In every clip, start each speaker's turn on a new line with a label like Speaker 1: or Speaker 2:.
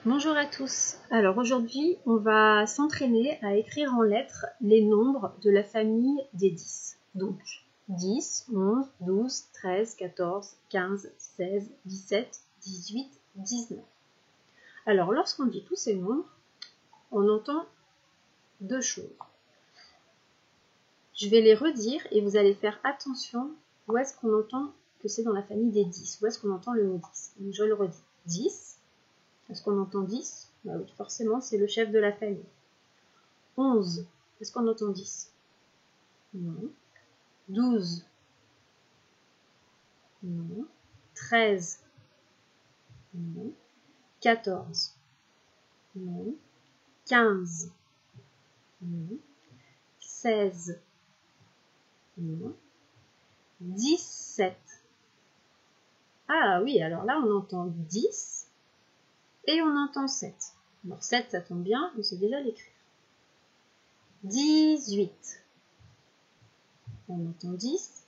Speaker 1: Bonjour à tous. Alors aujourd'hui, on va s'entraîner à écrire en lettres les nombres de la famille des 10. Donc 10, 11, 12, 13, 14, 15, 16, 17, 18, 19. Alors lorsqu'on dit tous ces nombres, on entend deux choses. Je vais les redire et vous allez faire attention où est-ce qu'on entend que c'est dans la famille des 10, où est-ce qu'on entend le mot 10. Donc je le redis. 10. Est-ce qu'on entend 10? Bah oui, forcément, c'est le chef de la famille. 11. Est-ce qu'on entend 10? Non. 12. Non. 13. Non. 14. Non. 15. Non. 16. Non. 17. Ah oui, alors là, on entend 10 et on entend 7. Alors 7, ça tombe bien, on sait déjà l'écrire. 18. On entend 10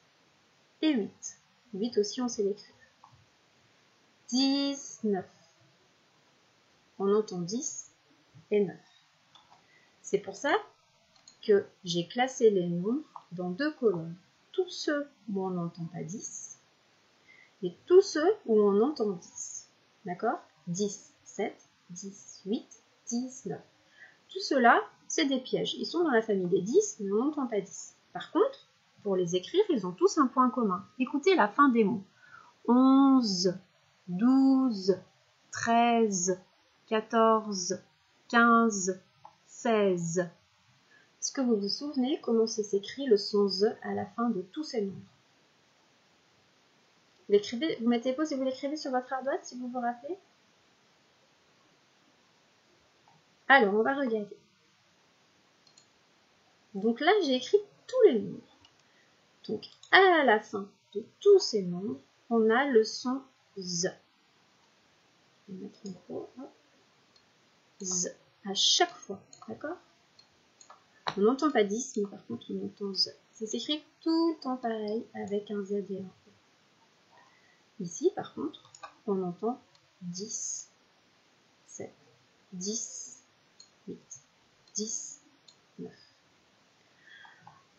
Speaker 1: et 8. 8 aussi, on sait l'écrire. 19. On entend 10 et 9. C'est pour ça que j'ai classé les nombres dans deux colonnes. Tous ceux où on n'entend pas 10 et tous ceux où on entend 10. D'accord? 10, 7, 10, 8, 19. Tout cela, c'est des pièges. Ils sont dans la famille des 10, mais on n'entend pas 10. Par contre, pour les écrire, ils ont tous un point commun. Écoutez la fin des mots. 11, 12, 13, 14, 15, 16. Est-ce que vous vous souvenez comment s'écrit le son Z à la fin de tous ces nombres? Vous mettez pause et vous l'écrivez sur votre ardoise si vous vous rappelez. Alors, on va regarder. Donc là, j'ai écrit tous les nombres. Donc, à la fin de tous ces nombres, on a le son Z. Je vais mettre en gros. Z. À chaque fois. D'accord? On n'entend pas 10, mais par contre, on entend Z. Ça s'écrit tout le temps pareil avec un Z et un E. Ici, par contre, on entend 10, 7, 10, 8, 10, 9.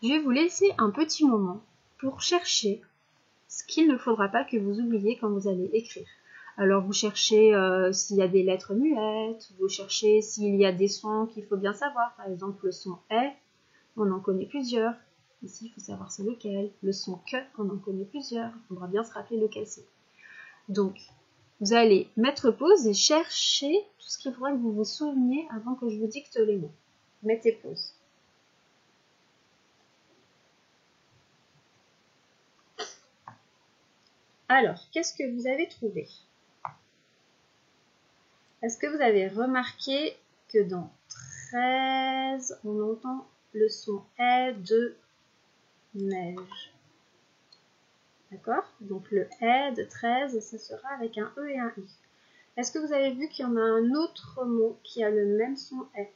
Speaker 1: Je vais vous laisser un petit moment pour chercher ce qu'il ne faudra pas que vous oubliez quand vous allez écrire. Alors vous cherchez s'il y a des lettres muettes, vous cherchez s'il y a des sons qu'il faut bien savoir. Par exemple, le son « est », on en connaît plusieurs. Ici, il faut savoir c'est lequel. Le son « que », on en connaît plusieurs. Il faudra bien se rappeler lequel c'est. Donc, vous allez mettre pause et chercher tout ce qu'il faudra que vous vous souveniez avant que je vous dicte les mots. Mettez pause. Alors, qu'est-ce que vous avez trouvé? Est-ce que vous avez remarqué que dans 13, on entend le son « est » de neige? D'accord? Donc le « est » de 13, ça sera avec un E et un I. Est-ce que vous avez vu qu'il y en a un autre mot qui a le même son « est » ?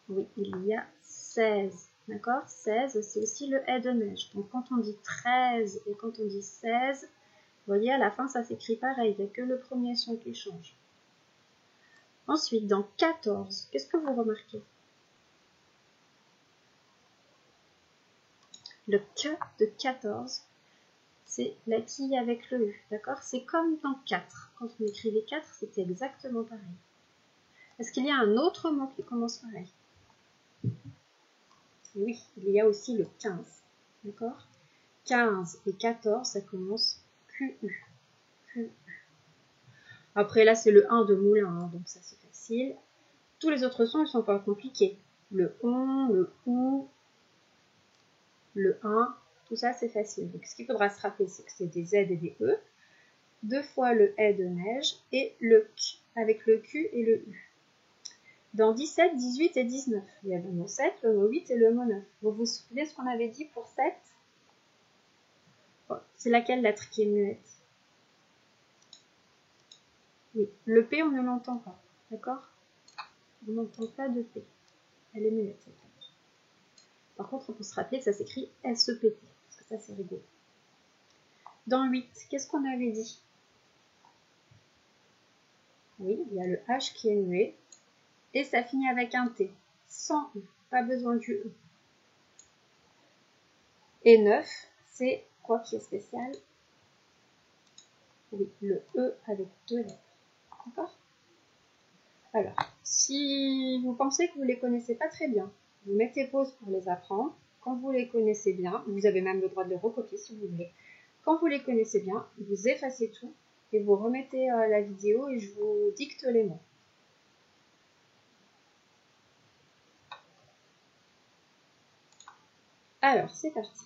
Speaker 1: Oui, il y a 16. D'accord? 16, c'est aussi le « est » de neige. Donc quand on dit 13 et quand on dit 16, vous voyez, à la fin, ça s'écrit pareil. Il n'y a que le premier son qui change. Ensuite, dans 14, qu'est-ce que vous remarquez? Le « que » de 14, c'est la quille avec le « u ». D'accord? C'est comme dans 4. Quand on écrivait 4, c'était exactement pareil. Est-ce qu'il y a un autre mot qui commence pareil? Oui, il y a aussi le 15. D'accord? 15 et 14, ça commence QU. QU. Après, là, c'est le 1 de moulin, hein, donc ça, c'est facile. Tous les autres sons, ils ne sont pas compliqués. Le on, le ou, le 1, tout ça, c'est facile. Donc, ce qu'il faudra se rappeler, c'est que c'est des Z et des E. 2 fois le « est » de neige et le « q » avec le « q » et le « u ». Dans 17, 18 et 19, il y a le mot 7, le mot 8 et le mot 9. Vous vous souvenez ce qu'on avait dit pour 7? Oh, c'est laquelle lettre qui est muette? Oui, le P, on ne l'entend pas. D'accord? On n'entend pas de P. Elle est muette, cette lettre. Par contre, on peut se rappeler que ça s'écrit SEPT, parce que ça, c'est rigolo. Dans 8, qu'est-ce qu'on avait dit? Oui, il y a le H qui est muet. Et ça finit avec un T. Sans E. Pas besoin du E. Et 9, c'est quoi qui est spécial? Oui, le E avec 2 lettres. D'accord? Alors, si vous pensez que vous ne les connaissez pas très bien, vous mettez pause pour les apprendre. Quand vous les connaissez bien, vous avez même le droit de les recopier si vous voulez. Quand vous les connaissez bien, vous effacez tout et vous remettez la vidéo et je vous dicte les mots. Alors, c'est parti.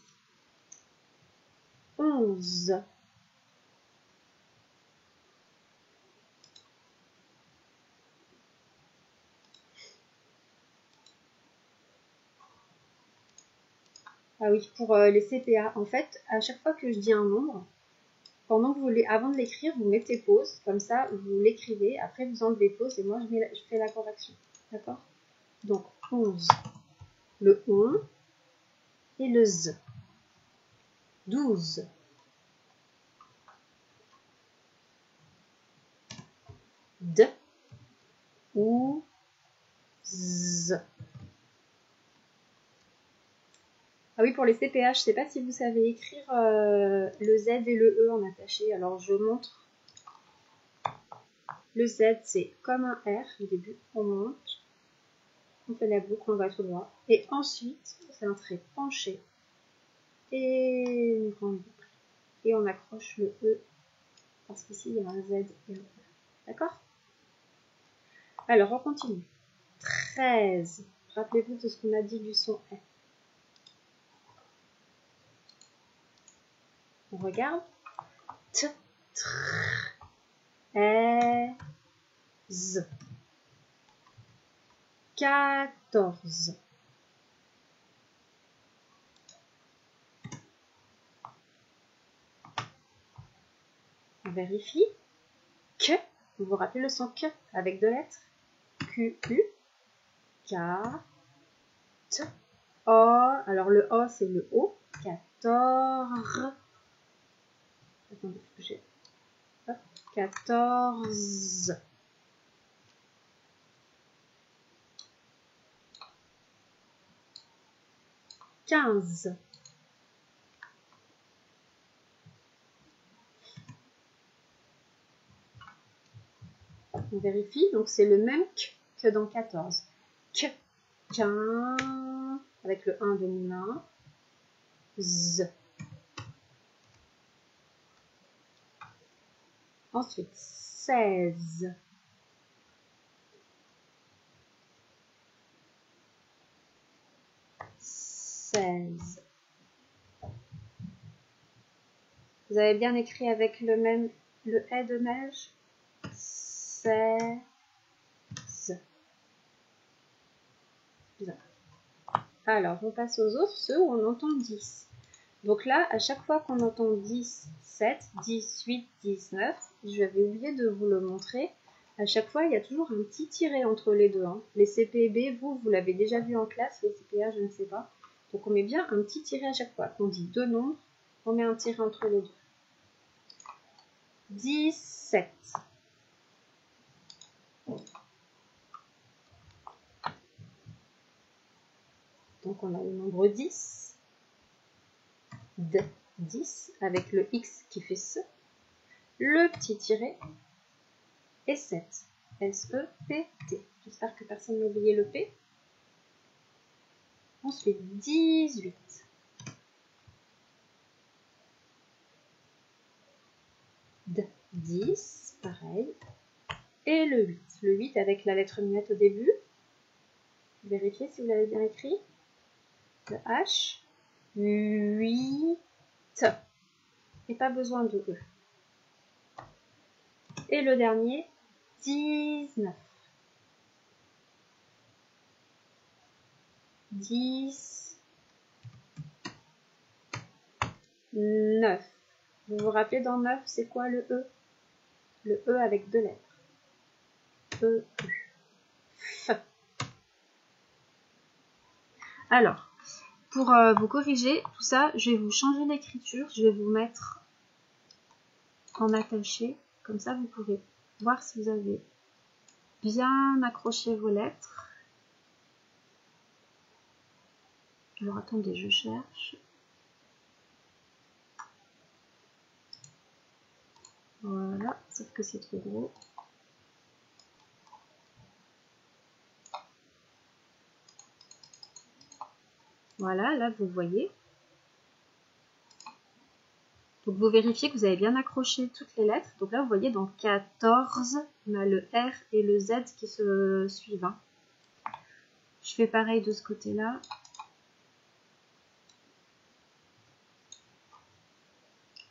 Speaker 1: 11. Ah oui, pour les CPA, en fait, à chaque fois que je dis un nombre, pendant que avant de l'écrire, vous mettez pause, comme ça, vous l'écrivez, après vous enlevez pause et moi je fais la correction. D'accord? Donc 11, le on et le z. 12, d ou z. Ah oui, pour les CPH, je ne sais pas si vous savez écrire le Z et le E en attaché. Alors, je montre. Le Z, c'est comme un R au début. On monte, on fait la boucle, on va tout droit. Et ensuite, c'est un trait penché et une grande boucle. Et on accroche le E parce qu'ici, il y a un Z et un E. D'accord? Alors, on continue. 13. Rappelez-vous de ce qu'on a dit du son R. On regarde. T, tr, E, z. 14. On vérifie. Que. Vous vous rappelez le son que avec 2 lettres? Q, U, K, T, O. Alors le O, c'est le O. 14. Attendez, j'ai. 14. 15. On vérifie, donc c'est le même que dans 14. Que, 15, avec le 1 demi-main. Z. Ensuite, 16. 16. Vous avez bien écrit avec le même, le « de neige. 16. Alors, on passe aux autres, ceux où on entend 10. Donc là, à chaque fois qu'on entend 10, 7, 18, 19, je vais oublier de vous le montrer. À chaque fois, il y a toujours un petit tiret entre les deux. Hein. Les CPB, vous l'avez déjà vu en classe, les CPA, je ne sais pas. Donc on met bien un petit tiret à chaque fois. Quand on dit deux nombres, on met un tiret entre les deux. 17. Donc on a le nombre 10. D, 10, avec le X qui fait ce. Le petit tiret. Et 7. S-E-P-T. J'espère que personne n'a oublié le P. Ensuite, 18. D, 10, pareil. Et le 8. Le 8 avec la lettre muette au début. Vérifiez si vous l'avez bien écrit. Le H. 8. Et pas besoin de E. Et le dernier, 19. 10. 9. Vous vous rappelez dans 9, c'est quoi le E? Le E avec 2 lettres. E, U. F. Alors, pour vous corriger tout ça, je vais vous changer l'écriture. Je vais vous mettre en attaché. Comme ça, vous pourrez voir si vous avez bien accroché vos lettres. Alors attendez, je cherche. Voilà, sauf que c'est trop gros. Voilà, là vous voyez. Donc vous vérifiez que vous avez bien accroché toutes les lettres. Donc là vous voyez dans 14, on a le R et le Z qui se suivent. Hein. Je fais pareil de ce côté-là.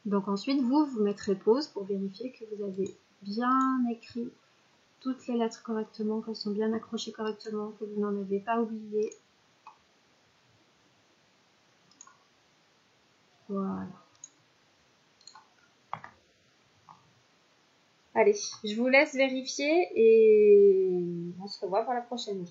Speaker 1: Donc ensuite vous mettrez pause pour vérifier que vous avez bien écrit toutes les lettres correctement, qu'elles sont bien accrochées correctement, que vous n'en avez pas oublié. Voilà. Allez, je vous laisse vérifier et on se revoit pour la prochaine.